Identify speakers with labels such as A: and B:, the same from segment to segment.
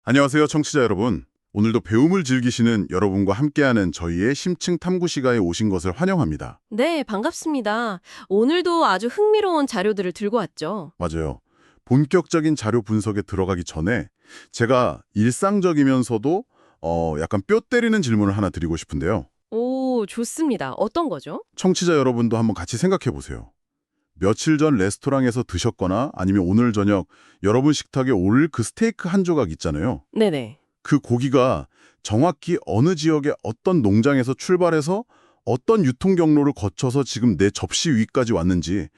A: 안녕하세요, 청취자 여러분. 오늘도 배움을 즐기시는 여러분과 함께하는 저희의 심층 탐구 시간에 오신 것을 환영합니다.
B: 네, 반갑습니다. 오늘도 아주 흥미로운 자료들을 들고 왔죠.
A: 맞아요. 본격적인 자료 분석에 들어가기 전에 제가 일상적이면서도 약간 뼈 때리는 질문을 하나 드리고 싶은데요.
B: 오, 좋습니다. 어떤 거죠?
A: 청취자 여러분도 한번 같이 생각해 보세요. 며칠 전 레스토랑에서 드셨거나 아니면 오늘 저녁 여러분 식탁에 올 그 스테이크 한 조각 있잖아요.
B: 네네.
A: 그 고기가 정확히 어느 지역의 어떤 농장에서 출발해서 어떤 유통 경로를 거쳐서 지금 내 접시 위까지 왔는지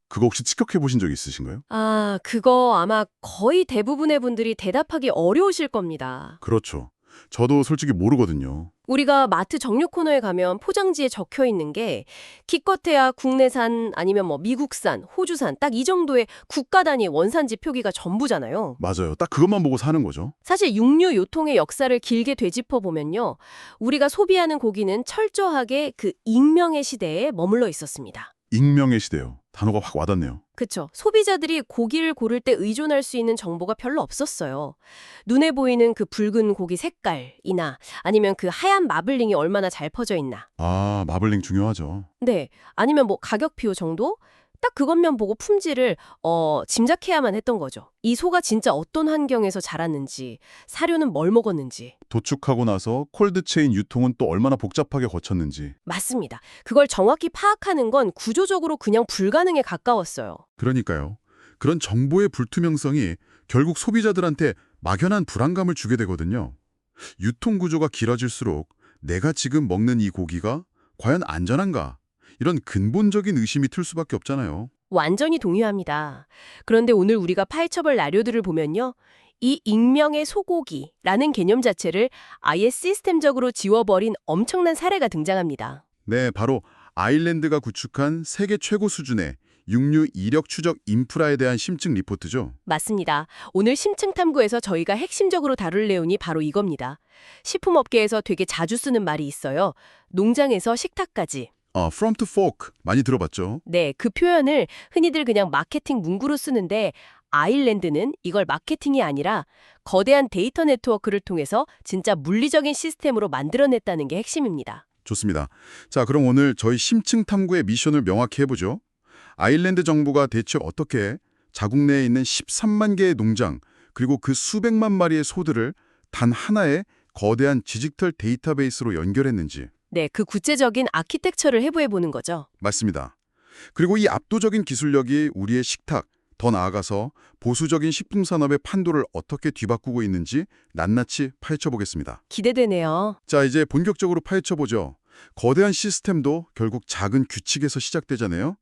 A: 그거 혹시 직격해 보신 적 있으신가요?
B: 아, 그거 아마 거의 대부분의 분들이 대답하기 어려우실 겁니다.
A: 그렇죠. 저도 솔직히 모르거든요.
B: 우리가 마트 정육 코너에 가면 포장지에 적혀 있는 게 기껏해야 국내산 아니면 미국산, 호주산 딱 이 정도의 국가 단위 원산지 표기가 전부잖아요.
A: 맞아요. 딱 그것만 보고 사는 거죠.
B: 사실 육류 요통의 역사를 길게 되짚어 보면요. 우리가 소비하는 고기는 철저하게 그 익명의 시대에 머물러 있었습니다.
A: 익명의 시대요. 단어가 확 와닿네요.
B: 그쵸. 소비자들이 고기를 고를 때 의존할 수 있는 정보가 별로 없었어요. 눈에 보이는 그 붉은 고기 색깔이나 아니면 그 하얀 마블링이 얼마나 잘 퍼져 있나.
A: 아, 마블링 중요하죠.
B: 네. 아니면 가격표 정도? 딱 그것만 보고 품질을 짐작해야만 했던 거죠. 이 소가 진짜 어떤 환경에서 자랐는지, 사료는 뭘 먹었는지.
A: 도축하고 나서 콜드체인 유통은 또 얼마나 복잡하게 거쳤는지.
B: 맞습니다. 그걸 정확히 파악하는 건 구조적으로 그냥 불가능에 가까웠어요.
A: 그러니까요. 그런 정보의 불투명성이 결국 소비자들한테 막연한 불안감을 주게 되거든요. 유통 구조가 길어질수록 내가 지금 먹는 이 고기가 과연 안전한가? 이런 근본적인 의심이 들 수밖에 없잖아요.
B: 완전히 동의합니다. 그런데 오늘 우리가 파헤쳐볼 나료들을 보면요. 이 익명의 소고기라는 개념 자체를 아예 시스템적으로 지워버린 엄청난 사례가 등장합니다.
A: 네, 바로 아일랜드가 구축한 세계 최고 수준의 육류 이력 추적 인프라에 대한 심층 리포트죠.
B: 맞습니다. 오늘 심층 탐구에서 저희가 핵심적으로 다룰 내용이 바로 이겁니다. 식품업계에서 되게 자주 쓰는 말이 있어요. 농장에서 식탁까지.
A: From to fork 많이 들어봤죠?
B: 네, 그 표현을 흔히들 그냥 마케팅 문구로 쓰는데 아일랜드는 이걸 마케팅이 아니라 거대한 데이터 네트워크를 통해서 진짜 물리적인 시스템으로 만들어냈다는 게 핵심입니다.
A: 좋습니다. 자, 그럼 오늘 저희 심층 탐구의 미션을 명확히 해보죠. 아일랜드 정부가 대체 어떻게 자국 내에 있는 13만 개의 농장 그리고 그 수백만 마리의 소들을 단 하나의 거대한 디지털 데이터베이스로 연결했는지.
B: 네, 그 구체적인 아키텍처를 해부해보는 거죠.
A: 맞습니다. 그리고 이 압도적인 기술력이 우리의 식탁, 더 나아가서 보수적인 식품 산업의 판도를 어떻게 뒤바꾸고 있는지 낱낱이 파헤쳐보겠습니다.
B: 기대되네요.
A: 자, 이제 본격적으로 파헤쳐보죠. 거대한 시스템도 결국 작은 규칙에서 시작되잖아요.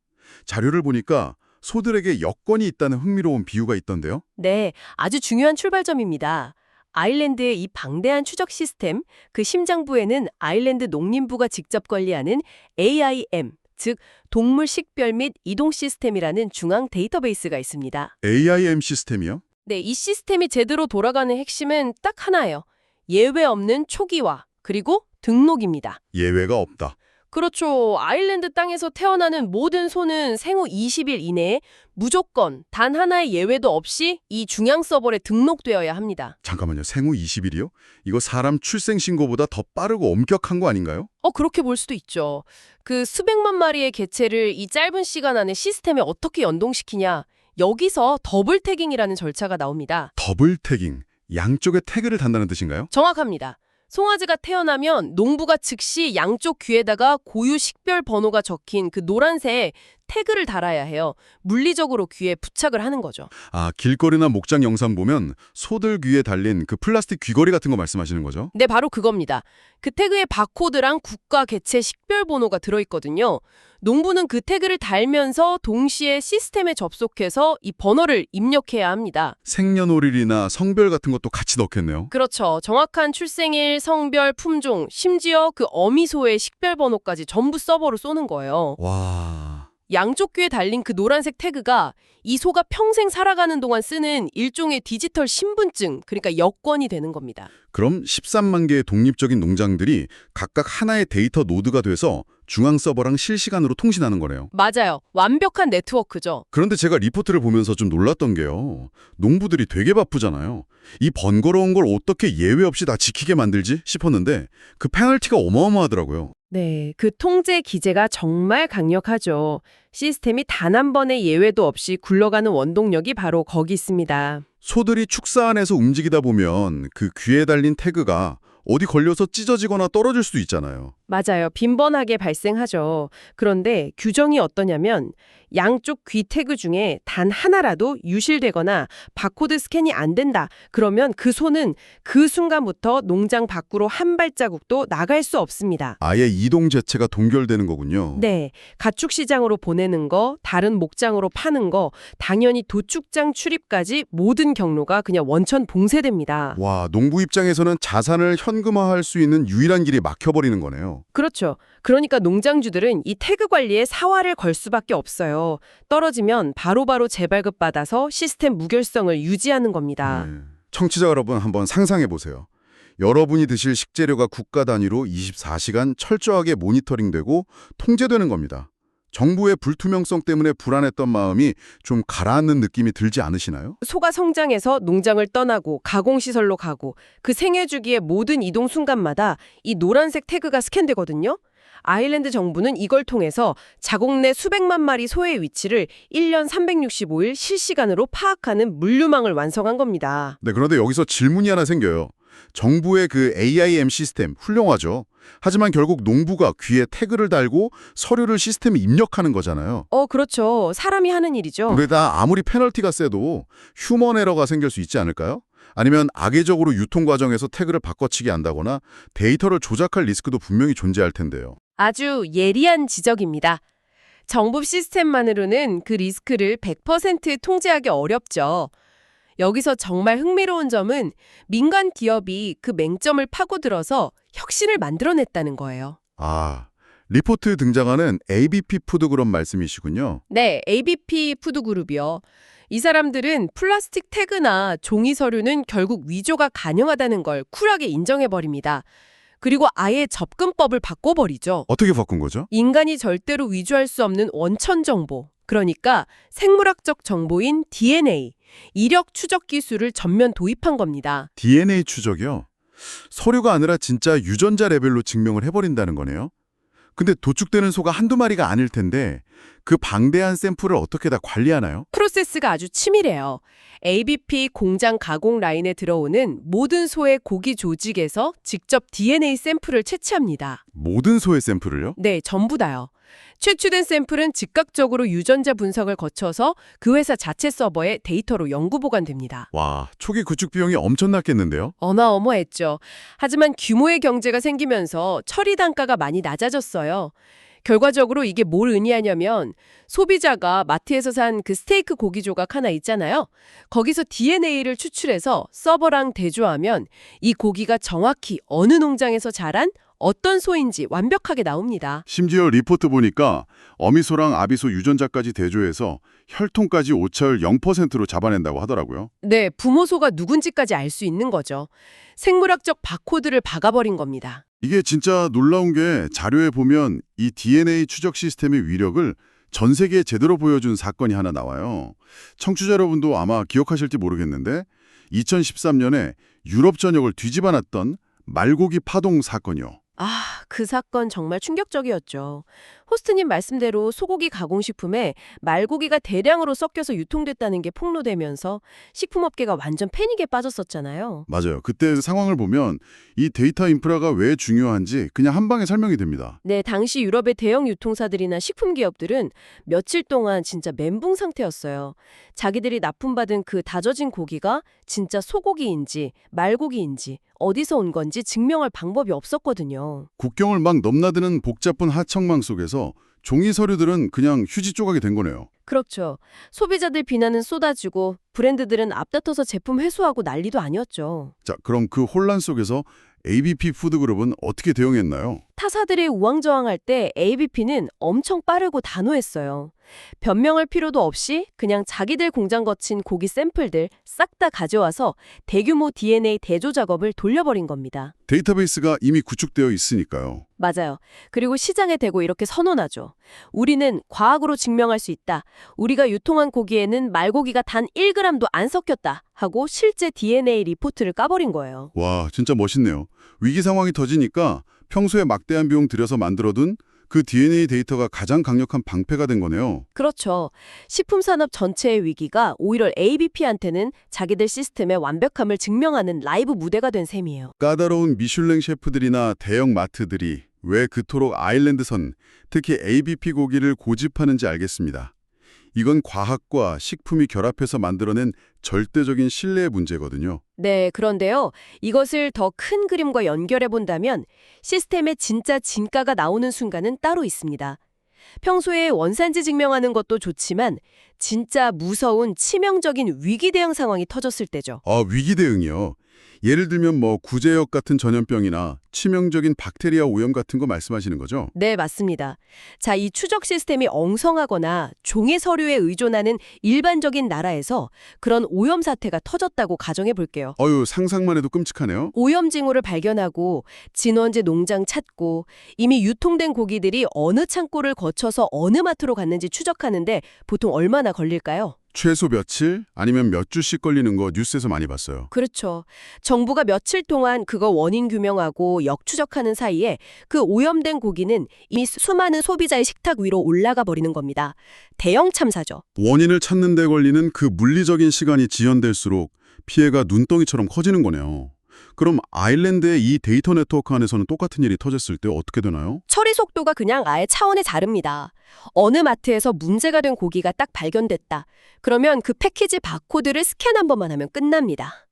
A: 자료를 보니까 소들에게 여건이 있다는 흥미로운 비유가 있던데요.
B: 네, 아주 중요한 출발점입니다. 아일랜드의 이 방대한 추적 시스템, 그 심장부에는 아일랜드 농림부가 직접 관리하는 AIM, 즉 동물 식별 및 이동 시스템이라는 중앙 데이터베이스가 있습니다.
A: AIM 시스템이요?
B: 네, 이 시스템이 제대로 돌아가는 핵심은 딱 하나예요. 예외 없는 초기화, 그리고 등록입니다.
A: 예외가 없다.
B: 그렇죠. 아일랜드 땅에서 태어나는 모든 소는 생후 20일 이내에 무조건 단 하나의 예외도 없이 이 중앙 서버에 등록되어야 합니다.
A: 잠깐만요. 생후 20일이요? 이거 사람 출생 신고보다 더 빠르고 엄격한 거 아닌가요?
B: 그렇게 볼 수도 있죠. 그 수백만 마리의 개체를 이 짧은 시간 안에 시스템에 어떻게 연동시키냐. 여기서 더블 태깅이라는 절차가 나옵니다.
A: 더블 태깅. 양쪽에 태그를 단다는 뜻인가요?
B: 정확합니다. 송아지가 태어나면 농부가 즉시 양쪽 귀에다가 고유 식별 번호가 적힌 그 노란색 태그를 달아야 해요. 물리적으로 귀에 부착을 하는 거죠.
A: 아, 길거리나 목장 영상 보면 소들 귀에 달린 그 플라스틱 귀걸이 같은 거 말씀하시는 거죠?
B: 네, 바로 그겁니다. 그 태그에 바코드랑 국가 개체 식별 번호가 들어있거든요. 농부는 그 태그를 달면서 동시에 시스템에 접속해서 이 번호를 입력해야 합니다.
A: 생년월일이나 성별 같은 것도 같이 넣겠네요.
B: 그렇죠. 정확한 출생일, 성별, 품종, 심지어 그 어미소의 식별 번호까지 전부 서버로 쏘는 거예요.
A: 와,
B: 양쪽 귀에 달린 그 노란색 태그가 이 소가 평생 살아가는 동안 쓰는 일종의 디지털 신분증, 그러니까 여권이 되는 겁니다.
A: 그럼 13만 개의 독립적인 농장들이 각각 하나의 데이터 노드가 돼서 중앙 서버랑 실시간으로 통신하는 거네요.
B: 맞아요. 완벽한 네트워크죠.
A: 그런데 제가 리포트를 보면서 좀 놀랐던 게요. 농부들이 되게 바쁘잖아요. 이 번거로운 걸 어떻게 예외 없이 다 지키게 만들지 싶었는데 그 페널티가 어마어마하더라고요.
B: 네, 그 통제 기제가 정말 강력하죠. 시스템이 단 한 번의 예외도 없이 굴러가는 원동력이 바로 거기 있습니다.
A: 소들이 축사 안에서 움직이다 보면 그 귀에 달린 태그가 어디 걸려서 찢어지거나 떨어질 수도 있잖아요.
B: 맞아요. 빈번하게 발생하죠. 그런데 규정이 어떠냐면 양쪽 귀 태그 중에 단 하나라도 유실되거나 바코드 스캔이 안 된다. 그러면 그 소는 그 순간부터 농장 밖으로 한 발자국도 나갈 수 없습니다.
A: 아예 이동 자체가 동결되는 거군요.
B: 네, 가축 시장으로 보내는 거, 다른 목장으로 파는 거, 당연히 도축장 출입까지 모든 경로가 그냥 원천 봉쇄됩니다.
A: 와, 농부 입장에서는 자산을 현금화할 수 있는 유일한 길이 막혀버리는 거네요.
B: 그렇죠. 그러니까 농장주들은 이 태그 관리에 사활을 걸 수밖에 없어요. 떨어지면 바로바로 재발급받아서 시스템 무결성을 유지하는 겁니다.
A: 네. 청취자 여러분 한번 상상해 보세요. 여러분이 드실 식재료가 국가 단위로 24시간 철저하게 모니터링되고 통제되는 겁니다. 정부의 불투명성 때문에 불안했던 마음이 좀 가라앉는 느낌이 들지 않으시나요?
B: 소가 성장해서 농장을 떠나고 가공시설로 가고 그 생애 주기의 모든 이동 순간마다 이 노란색 태그가 스캔되거든요. 아일랜드 정부는 이걸 통해서 자국 내 수백만 마리 소의 위치를 1년 365일 실시간으로 파악하는 물류망을 완성한 겁니다.
A: 네, 그런데 여기서 질문이 하나 생겨요. 정부의 그 AIM 시스템 훌륭하죠. 하지만 결국 농부가 귀에 태그를 달고 서류를 시스템에 입력하는 거잖아요.
B: 그렇죠. 사람이 하는 일이죠.
A: 그러다 아무리 페널티가 세도 휴먼 에러가 생길 수 있지 않을까요? 아니면 악의적으로 유통 과정에서 태그를 바꿔치기 한다거나 데이터를 조작할 리스크도 분명히 존재할 텐데요.
B: 아주 예리한 지적입니다. 정부 시스템만으로는 그 리스크를 100% 통제하기 어렵죠. 여기서 정말 흥미로운 점은 민간 기업이 그 맹점을 파고들어서 혁신을 만들어냈다는 거예요.
A: 아, 리포트에 등장하는 ABP 푸드그룹 말씀이시군요.
B: 네, ABP 푸드그룹이요. 이 사람들은 플라스틱 태그나 종이 서류는 결국 위조가 가능하다는 걸 쿨하게 인정해버립니다. 그리고 아예 접근법을 바꿔버리죠.
A: 어떻게 바꾼 거죠?
B: 인간이 절대로 위조할 수 없는 원천 정보, 그러니까 생물학적 정보인 DNA, 이력 추적 기술을 전면 도입한 겁니다.
A: DNA 추적이요? 서류가 아니라 진짜 유전자 레벨로 증명을 해버린다는 거네요. 근데 도축되는 소가 한두 마리가 아닐 텐데 그 방대한 샘플을 어떻게 다 관리하나요?
B: 프로세스가 아주 치밀해요. ABP 공장 가공 라인에 들어오는 모든 소의 고기 조직에서 직접 DNA 샘플을 채취합니다.
A: 모든 소의 샘플을요?
B: 네, 전부 다요. 채취된 샘플은 즉각적으로 유전자 분석을 거쳐서 그 회사 자체 서버에 데이터로 영구 보관됩니다.
A: 와, 초기 구축 비용이 엄청났겠는데요?
B: 어마어마했죠. 하지만 규모의 경제가 생기면서 처리 단가가 많이 낮아졌어요. 결과적으로 이게 뭘 의미하냐면 소비자가 마트에서 산 그 스테이크 고기 조각 하나 있잖아요. 거기서 DNA를 추출해서 서버랑 대조하면 이 고기가 정확히 어느 농장에서 자란 어떤 소인지 완벽하게 나옵니다.
A: 심지어 리포트 보니까 어미소랑 아비소 유전자까지 대조해서 혈통까지 오차율 0%로 잡아낸다고 하더라고요.
B: 네, 부모소가 누군지까지 알 수 있는 거죠. 생물학적 바코드를 박아버린 겁니다.
A: 이게 진짜 놀라운 게 자료에 보면 이 DNA 추적 시스템의 위력을 전 세계에 제대로 보여준 사건이 하나 나와요. 청취자 여러분도 아마 기억하실지 모르겠는데 2013년에 유럽 전역을 뒤집어놨던 말고기 파동 사건이요.
B: 아, 그 사건 정말 충격적이었죠. 호스트님 말씀대로 소고기 가공식품에 말고기가 대량으로 섞여서 유통됐다는 게 폭로되면서 식품업계가 완전 패닉에 빠졌었잖아요.
A: 맞아요. 그때 상황을 보면 이 데이터 인프라가 왜 중요한지 그냥 한 방에 설명이 됩니다.
B: 네, 당시 유럽의 대형 유통사들이나 식품기업들은 며칠 동안 진짜 멘붕 상태였어요. 자기들이 납품받은 그 다져진 고기가 진짜 소고기인지 말고기인지 어디서 온 건지 증명할 방법이 없었거든요.
A: 국경을 막 넘나드는 복잡한 하청망 속에서 종이 서류들은 그냥 휴지 조각이 된 거네요.
B: 그렇죠. 소비자들 비난은 쏟아지고 브랜드들은 앞다퉈서 제품 회수하고 난리도 아니었죠.
A: 자, 그럼 그 혼란 속에서 ABP 푸드그룹은 어떻게 대응했나요?
B: 타사들이 우왕좌왕할 때 ABP는 엄청 빠르고 단호했어요. 변명할 필요도 없이 그냥 자기들 공장 거친 고기 샘플들 싹 다 가져와서 대규모 DNA 대조 작업을 돌려버린 겁니다.
A: 데이터베이스가 이미 구축되어 있으니까요.
B: 맞아요. 그리고 시장에 대고 이렇게 선언하죠. 우리는 과학으로 증명할 수 있다. 우리가 유통한 고기에는 말고기가 단 1g도 안 섞였다. 하고 실제 DNA 리포트를 까버린 거예요.
A: 와, 진짜 멋있네요. 위기 상황이 터지니까 평소에 막대한 비용 들여서 만들어둔 그 DNA 데이터가 가장 강력한 방패가 된 거네요.
B: 그렇죠. 식품산업 전체의 위기가 오히려 ABP한테는 자기들 시스템의 완벽함을 증명하는 라이브 무대가 된 셈이에요.
A: 까다로운 미슐랭 셰프들이나 대형 마트들이 왜 그토록 아일랜드선, 특히 ABP 고기를 고집하는지 알겠습니다. 이건 과학과 식품이 결합해서 만들어낸 절대적인 신뢰의 문제거든요.
B: 네, 그런데요. 이것을 더 큰 그림과 연결해 본다면 시스템의 진짜 진가가 나오는 순간은 따로 있습니다. 평소에 원산지 증명하는 것도 좋지만 진짜 무서운 치명적인 위기 대응 상황이 터졌을 때죠.
A: 아, 위기 대응이요. 예를 들면 구제역 같은 전염병이나 치명적인 박테리아 오염 같은 거 말씀하시는 거죠?
B: 네, 맞습니다. 자, 이 추적 시스템이 엉성하거나 종이 서류에 의존하는 일반적인 나라에서 그런 오염 사태가 터졌다고 가정해 볼게요.
A: 상상만 해도 끔찍하네요.
B: 오염 징후를 발견하고 진원지 농장 찾고 이미 유통된 고기들이 어느 창고를 거쳐서 어느 마트로 갔는지 추적하는데 보통 얼마나 걸릴까요?
A: 최소 며칠 아니면 몇 주씩 걸리는 거 뉴스에서 많이 봤어요.
B: 그렇죠. 정부가 며칠 동안 그거 원인 규명하고 역추적하는 사이에 그 오염된 고기는 이미 수많은 소비자의 식탁 위로 올라가 버리는 겁니다. 대형 참사죠.
A: 원인을 찾는 데 걸리는 그 물리적인 시간이 지연될수록 피해가 눈덩이처럼 커지는 거네요. 그럼 아일랜드의 이 데이터 네트워크 안에서는 똑같은 일이 터졌을 때 어떻게 되나요?
B: 처리 속도가 그냥 아예 차원이 다릅니다. 어느 마트에서 문제가 된 고기가 딱 발견됐다. 그러면 그 패키지 바코드를 스캔 한 번만 하면 끝납니다.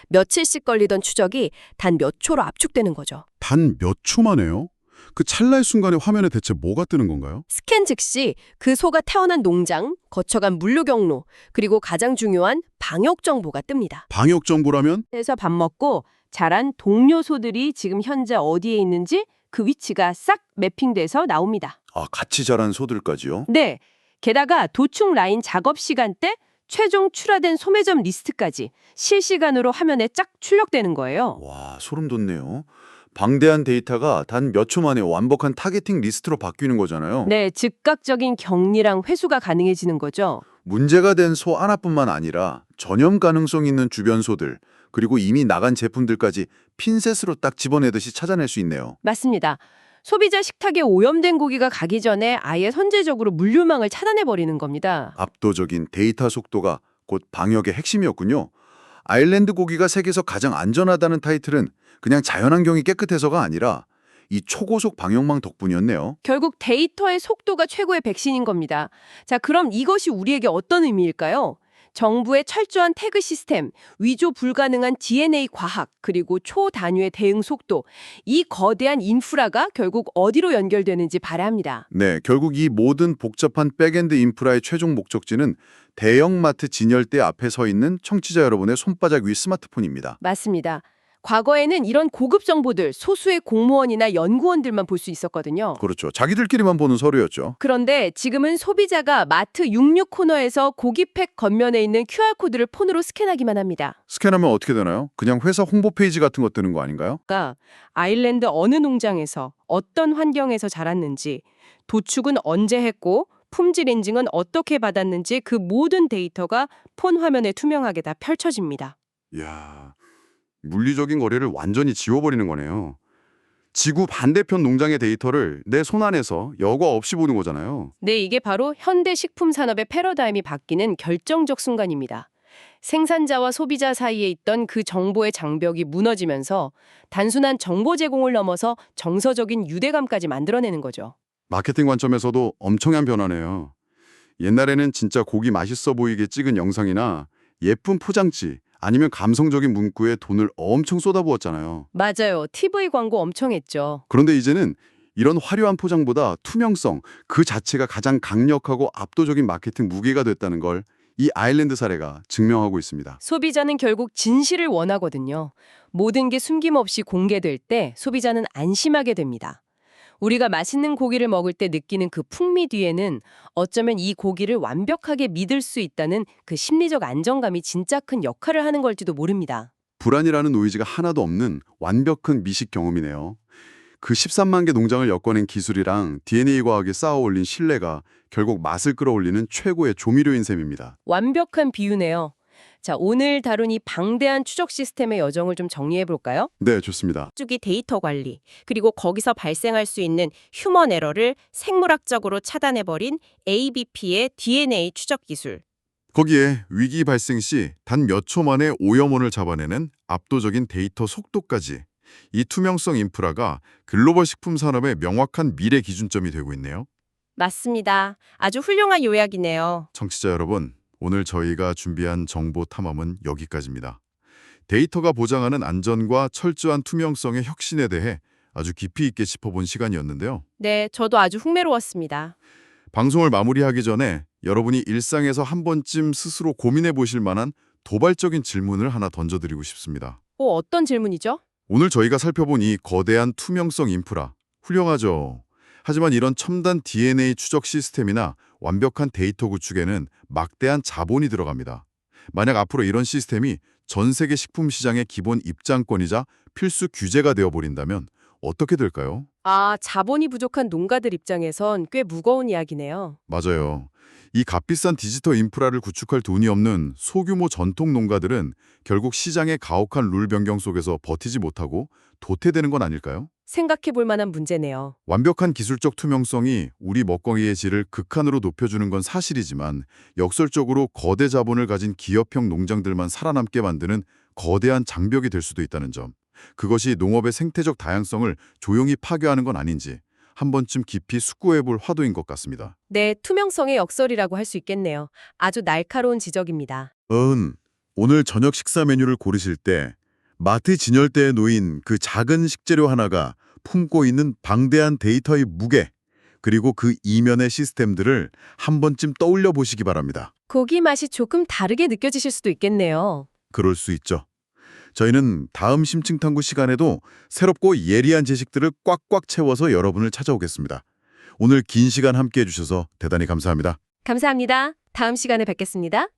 B: 며칠씩 걸리던 추적이 단 몇 초로 압축되는 거죠.
A: 단 몇 초만에요? 그 찰나의 순간에 화면에 대체 뭐가 뜨는 건가요?
B: 스캔 즉시 그 소가 태어난 농장, 거쳐간 물류 경로, 그리고 가장 중요한 방역 정보가 뜹니다.
A: 방역 정보라면?
B: 그래서 밥 먹고 자란 동료 소들이 지금 현재 어디에 있는지 그 위치가 싹 매핑돼서 나옵니다.
C: 아, 같이 자란 소들까지요?
B: 네. 게다가 도축 라인 작업 시간대, 최종 출하된 소매점 리스트까지 실시간으로 화면에 쫙 출력되는 거예요.
C: 와, 소름 돋네요. 방대한 데이터가 단 몇 초 만에 완벽한 타겟팅 리스트로 바뀌는 거잖아요.
B: 네, 즉각적인 격리랑 회수가 가능해지는 거죠.
C: 문제가 된 소 하나뿐만 아니라 전염 가능성 있는 주변 소들, 그리고 이미 나간 제품들까지 핀셋으로 딱 집어내듯이 찾아낼 수 있네요.
B: 맞습니다. 소비자 식탁에 오염된 고기가 가기 전에 아예 선제적으로 물류망을 차단해버리는 겁니다.
C: 압도적인 데이터 속도가 곧 방역의 핵심이었군요. 아일랜드 고기가 세계에서 가장 안전하다는 타이틀은 그냥 자연환경이 깨끗해서가 아니라 이 초고속 방역망 덕분이었네요.
B: 결국 데이터의 속도가 최고의 백신인 겁니다. 자, 그럼 이것이 우리에게 어떤 의미일까요? 정부의 철저한 태그 시스템, 위조 불가능한 DNA 과학, 그리고 초단위의 대응 속도, 이 거대한 인프라가 결국 어디로 연결되는지 바랍니다.
C: 네, 결국 이 모든 복잡한 백엔드 인프라의 최종 목적지는 대형마트 진열대 앞에 서 있는 청취자 여러분의 손바닥 위 스마트폰입니다.
B: 맞습니다. 과거에는 이런 고급 정보들 소수의 공무원이나 연구원들만 볼 수 있었거든요.
C: 그렇죠. 자기들끼리만 보는 서류였죠.
B: 그런데 지금은 소비자가 마트 66 코너에서 고기팩 겉면에 있는 QR코드를 폰으로 스캔하기만 합니다.
C: 스캔하면 어떻게 되나요? 그냥 회사 홍보 페이지 같은 거 뜨는 거 아닌가요?
B: 그러니까 아일랜드 어느 농장에서 어떤 환경에서 자랐는지, 도축은 언제 했고 품질 인증은 어떻게 받았는지 그 모든 데이터가 폰 화면에 투명하게 다 펼쳐집니다.
A: 이야, 물리적인 거리를 완전히 지워버리는 거네요. 지구 반대편 농장의 데이터를 내 손안에서 여과 없이 보는 거잖아요.
B: 네, 이게 바로 현대 식품 산업의 패러다임이 바뀌는 결정적 순간입니다. 생산자와 소비자 사이에 있던 그 정보의 장벽이 무너지면서 단순한 정보 제공을 넘어서 정서적인 유대감까지 만들어내는 거죠.
A: 마케팅 관점에서도 엄청난 변화네요. 옛날에는 진짜 고기 맛있어 보이게 찍은 영상이나 예쁜 포장지 아니면 감성적인 문구에 돈을 엄청 쏟아부었잖아요.
B: 맞아요. TV 광고 엄청 했죠.
A: 그런데 이제는 이런 화려한 포장보다 투명성 그 자체가 가장 강력하고 압도적인 마케팅 무기가 됐다는 걸 이 아일랜드 사례가 증명하고 있습니다.
B: 소비자는 결국 진실을 원하거든요. 모든 게 숨김없이 공개될 때 소비자는 안심하게 됩니다. 우리가 맛있는 고기를 먹을 때 느끼는 그 풍미 뒤에는 어쩌면 이 고기를 완벽하게 믿을 수 있다는 그 심리적 안정감이 진짜 큰 역할을 하는 걸지도 모릅니다.
A: 불안이라는 노이즈가 하나도 없는 완벽한 미식 경험이네요. 그 13만 개 농장을 엮어낸 기술이랑 DNA 과학이 쌓아 올린 신뢰가 결국 맛을 끌어올리는 최고의 조미료인 셈입니다.
B: 완벽한 비유네요. 자, 오늘 다룬 이 방대한 추적 시스템의 여정을 좀 정리해 볼까요?
A: 네, 좋습니다.
D: 쪽이 데이터 관리, 그리고 거기서 발생할 수 있는 휴먼 에러를 생물학적으로 차단해버린 ABP의 DNA 추적 기술.
A: 거기에 위기 발생 시 단 몇 초 만에 오염원을 잡아내는 압도적인 데이터 속도까지 이 투명성 인프라가 글로벌 식품 산업의 명확한 미래 기준점이 되고 있네요.
D: 맞습니다. 아주 훌륭한 요약이네요.
A: 청취자 여러분, 오늘 저희가 준비한 정보 탐험은 여기까지입니다. 데이터가 보장하는 안전과 철저한 투명성의 혁신에 대해 아주 깊이 있게 짚어본 시간이었는데요.
D: 네, 저도 아주 흥미로웠습니다.
A: 방송을 마무리하기 전에 여러분이 일상에서 한 번쯤 스스로 고민해 보실 만한 도발적인 질문을 하나 던져드리고 싶습니다.
D: 어떤 질문이죠?
A: 오늘 저희가 살펴본 이 거대한 투명성 인프라, 훌륭하죠. 하지만 이런 첨단 DNA 추적 시스템이나 완벽한 데이터 구축에는 막대한 자본이 들어갑니다. 만약 앞으로 이런 시스템이 전 세계 식품 시장의 기본 입장권이자 필수 규제가 되어버린다면 어떻게 될까요?
B: 아, 자본이 부족한 농가들 입장에선 꽤 무거운 이야기네요.
A: 맞아요. 이 값비싼 디지털 인프라를 구축할 돈이 없는 소규모 전통 농가들은 결국 시장의 가혹한 룰 변경 속에서 버티지 못하고 도태되는 건 아닐까요?
B: 생각해 볼 만한 문제네요.
A: 완벽한 기술적 투명성이 우리 먹거리의 질을 극한으로 높여주는 건 사실이지만 역설적으로 거대 자본을 가진 기업형 농장들만 살아남게 만드는 거대한 장벽이 될 수도 있다는 점. 그것이 농업의 생태적 다양성을 조용히 파괴하는 건 아닌지 한 번쯤 깊이 숙고해 볼 화두인 것 같습니다.
B: 네, 투명성의 역설이라고 할 수 있겠네요. 아주 날카로운 지적입니다.
A: 오늘 저녁 식사 메뉴를 고르실 때 마트 진열대에 놓인 그 작은 식재료 하나가 품고 있는 방대한 데이터의 무게, 그리고 그 이면의 시스템들을 한 번쯤 떠올려 보시기 바랍니다.
B: 고기 맛이 조금 다르게 느껴지실 수도 있겠네요.
A: 그럴 수 있죠. 저희는 다음 심층탐구 시간에도 새롭고 예리한 지식들을 꽉꽉 채워서 여러분을 찾아오겠습니다. 오늘 긴 시간 함께해 주셔서 대단히 감사합니다.
B: 감사합니다. 다음 시간에 뵙겠습니다.